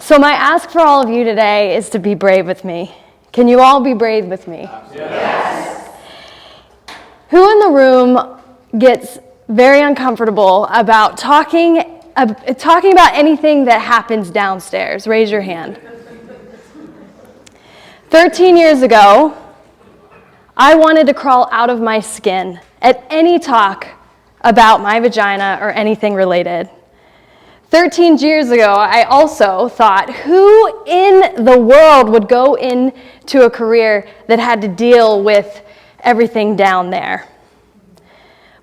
So my ask for all of you today is to be brave with me. Can you all be brave with me? Yes. Who in the room gets very uncomfortable about talking about anything that happens downstairs? Raise your hand. 13 years ago, I wanted to crawl out of my skin at any talk about my vagina or anything related. 13 years ago, I also thought, who in the world would go into a career that had to deal with everything down there?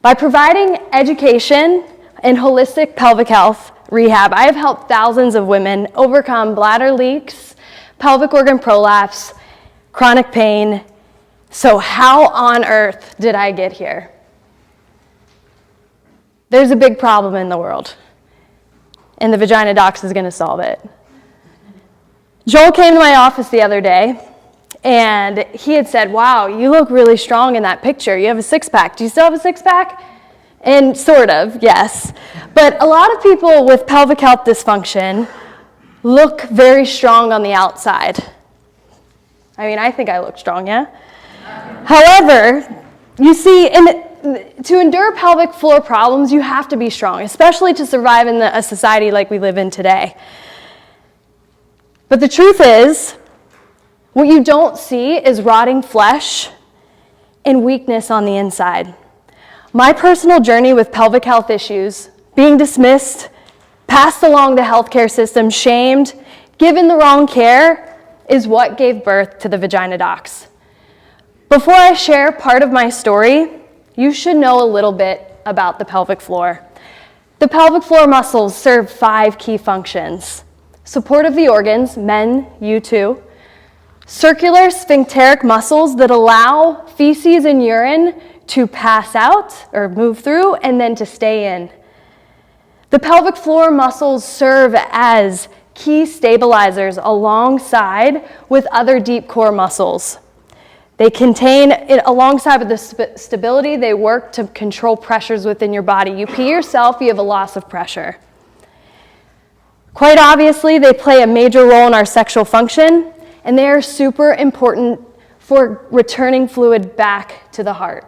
By providing education in holistic pelvic health rehab, I have helped thousands of women overcome bladder leaks, pelvic organ prolapse, chronic pain. So how on earth did I get here? There's a big problem in the world, and the Vagina Docs is going to solve it. Joel came to my office the other day, and he had said, wow, you look really strong in that picture. You have a six-pack. Do you still have a six-pack? And sort of, yes. But a lot of people with pelvic health dysfunction look very strong on the outside. I mean, I think I look strong, yeah? However, you see, to endure pelvic floor problems, you have to be strong, especially to survive in a society like we live in today. But the truth is, what you don't see is rotting flesh and weakness on the inside. My personal journey with pelvic health issues, being dismissed, passed along the healthcare system, shamed, given the wrong care, is what gave birth to the Vagina Docs. Before I share part of my story, you should know a little bit about the pelvic floor. The pelvic floor muscles serve 5 key functions: support of the organs, men, you too; circular sphincteric muscles that allow feces and urine to pass out or move through and then to stay in. The pelvic floor muscles serve as key stabilizers alongside with other deep core muscles. They contain, alongside with the stability, they work to control pressures within your body. You pee yourself, you have a loss of pressure. Quite obviously, they play a major role in our sexual function, and they are super important for returning fluid back to the heart.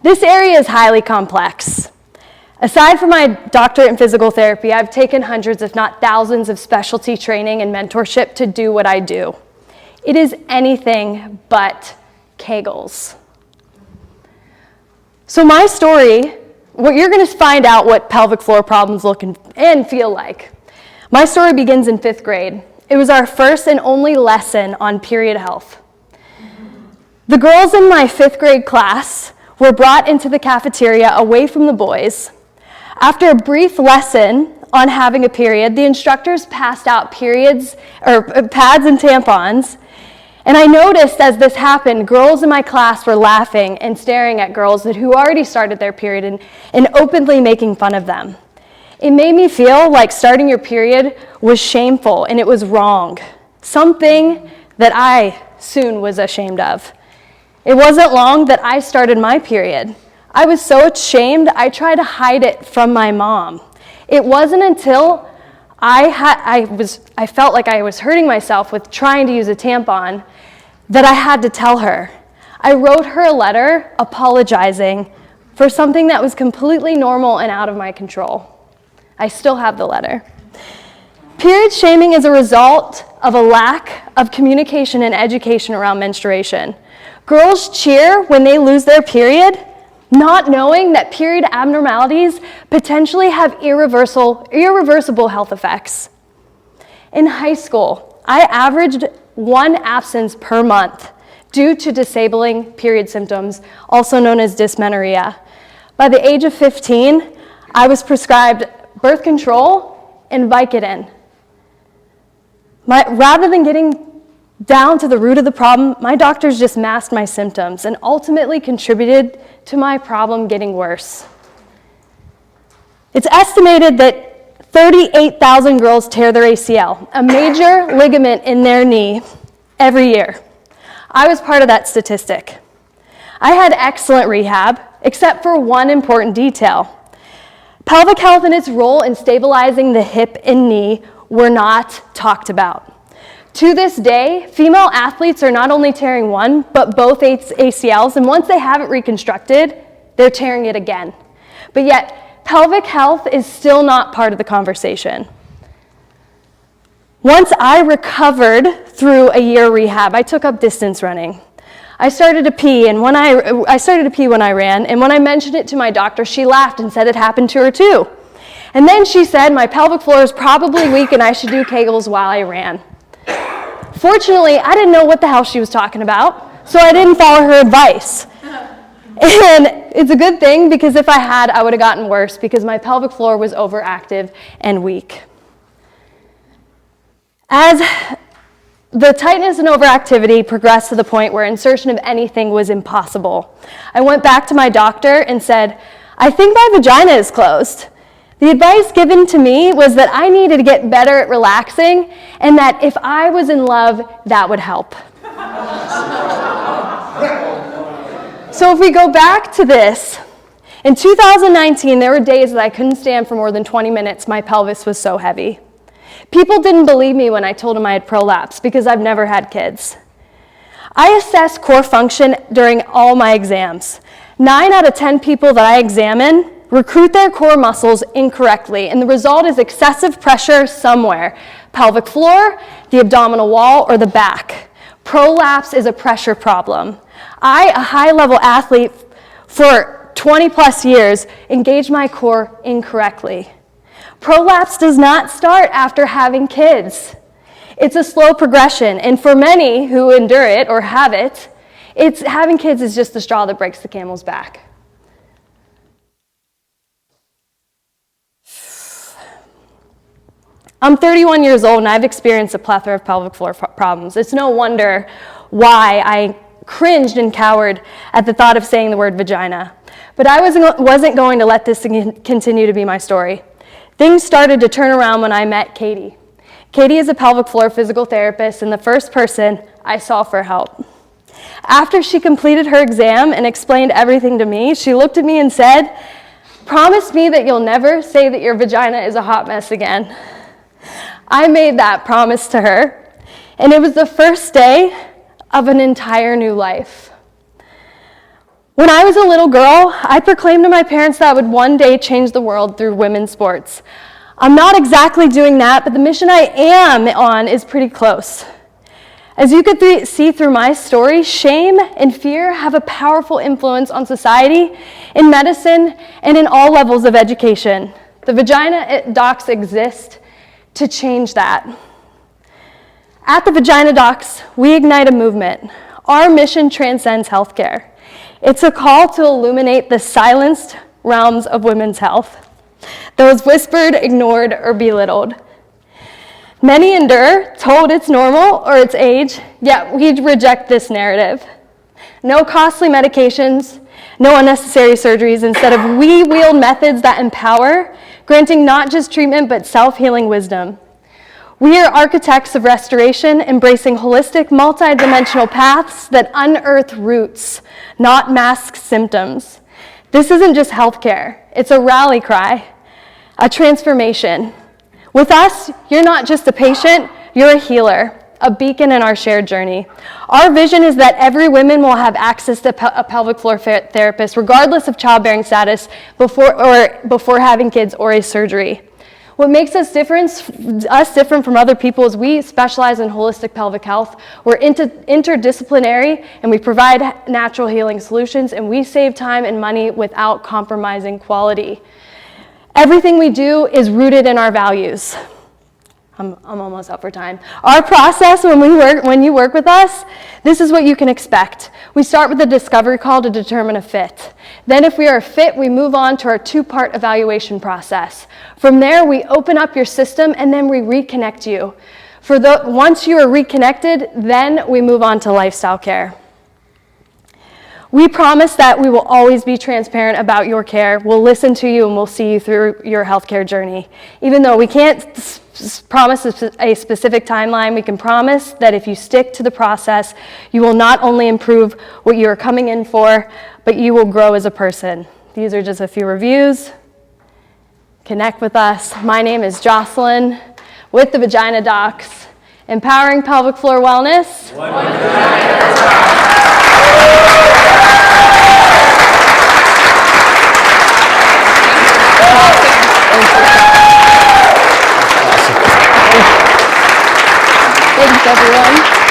This area is highly complex. Aside from my doctorate in physical therapy, I've taken hundreds, if not thousands, of specialty training and mentorship to do what I do. It is anything but Kegels. So my story, what you're going to find out what pelvic floor problems look and feel like. My story begins in 5th grade. It was our first and only lesson on period health. The girls in my 5th grade class were brought into the cafeteria away from the boys. After a brief lesson on having a period, the instructors passed out pads and tampons. And I noticed as this happened, girls in my class were laughing and staring at girls who already started their period and openly making fun of them. It made me feel like starting your period was shameful and it was wrong, something that I soon was ashamed of. It wasn't long that I started my period. I was so ashamed, I tried to hide it from my mom. It wasn't until I felt like I was hurting myself with trying to use a tampon that I had to tell her. I wrote her a letter apologizing for something that was completely normal and out of my control. I still have the letter. Period shaming is a result of a lack of communication and education around menstruation. Girls cheer when they lose their period, not knowing that period abnormalities potentially have irreversible health effects. In high school, I averaged 1 absence per month due to disabling period symptoms, also known as dysmenorrhea. By the age of 15, I was prescribed birth control and Vicodin. Rather than getting down to the root of the problem, my doctors just masked my symptoms and ultimately contributed to my problem getting worse. It's estimated that 38,000 girls tear their ACL, a major ligament in their knee, every year. I was part of that statistic. I had excellent rehab, except for one important detail. Pelvic health and its role in stabilizing the hip and knee were not talked about. To this day, female athletes are not only tearing one, but both ACLs, and once they have it reconstructed, they're tearing it again. But yet, pelvic health is still not part of the conversation. Once I recovered through a year rehab, I took up distance running. I started to pee, and when I started to pee when I ran, and when I mentioned it to my doctor, she laughed and said it happened to her too. And then she said my pelvic floor is probably weak and I should do Kegels while I ran. Fortunately, I didn't know what the hell she was talking about, so I didn't follow her advice. And it's a good thing, because if I had, I would have gotten worse, because my pelvic floor was overactive and weak. As the tightness and overactivity progressed to the point where insertion of anything was impossible, I went back to my doctor and said, I think my vagina is closed. The advice given to me was that I needed to get better at relaxing, and that if I was in love, that would help. So if we go back to this, in 2019, there were days that I couldn't stand for more than 20 minutes. My pelvis was so heavy. People didn't believe me when I told them I had prolapse, because I've never had kids. I assess core function during all my exams. 9 out of 10 people that I examine recruit their core muscles incorrectly, and the result is excessive pressure somewhere: pelvic floor, the abdominal wall, or the back. Prolapse is a pressure problem. I, a high-level athlete for 20 plus years, engage my core incorrectly. Prolapse does not start after having kids. It's a slow progression, and for many who endure it or have it, having kids is just the straw that breaks the camel's back. I'm 31 years old and I've experienced a plethora of pelvic floor problems. It's no wonder why I cringed and cowered at the thought of saying the word vagina. But I wasn't going to let this continue to be my story. Things started to turn around when I met Katie. Katie is a pelvic floor physical therapist and the first person I saw for help. After she completed her exam and explained everything to me, she looked at me and said, "Promise me that you'll never say that your vagina is a hot mess again." I made that promise to her, and it was the first day of an entire new life. When I was a little girl, I proclaimed to my parents that I would one day change the world through women's sports. I'm not exactly doing that, but the mission I am on is pretty close. As you could see through my story, shame and fear have a powerful influence on society, in medicine, and in all levels of education. The Vagina Docs exist to change that. At the Vagina Docs, we ignite a movement. Our mission transcends healthcare. It's a call to illuminate the silenced realms of women's health, those whispered, ignored, or belittled. Many endure, told it's normal or it's age, yet we reject this narrative. No costly medications, no unnecessary surgeries. Instead, we wield methods that empower, granting not just treatment, but self-healing wisdom. We are architects of restoration, embracing holistic, multidimensional paths that unearth roots, not mask symptoms. This isn't just healthcare. It's a rally cry, a transformation. With us, you're not just a patient, you're a healer, a beacon in our shared journey. Our vision is that every woman will have access to a pelvic floor therapist, regardless of childbearing status, before having kids or a surgery. What makes us different from other people is we specialize in holistic pelvic health. We're interdisciplinary, and we provide natural healing solutions, and we save time and money without compromising quality. Everything we do is rooted in our values. I'm almost up for time. Our process when you work with us, this is what you can expect. We start with a discovery call to determine a fit. Then if we are a fit, we move on to our 2-part evaluation process. From there, we open up your system and then we reconnect you. Once you are reconnected, then we move on to lifestyle care. We promise that we will always be transparent about your care. We'll listen to you and we'll see you through your healthcare journey. Even though we can't promise a specific timeline, we can promise that if you stick to the process, you will not only improve what you are coming in for, but you will grow as a person. These are just a few reviews. connect with us. My name is Jocelyn with the Vagina Docs, empowering pelvic floor wellness. Thanks, everyone.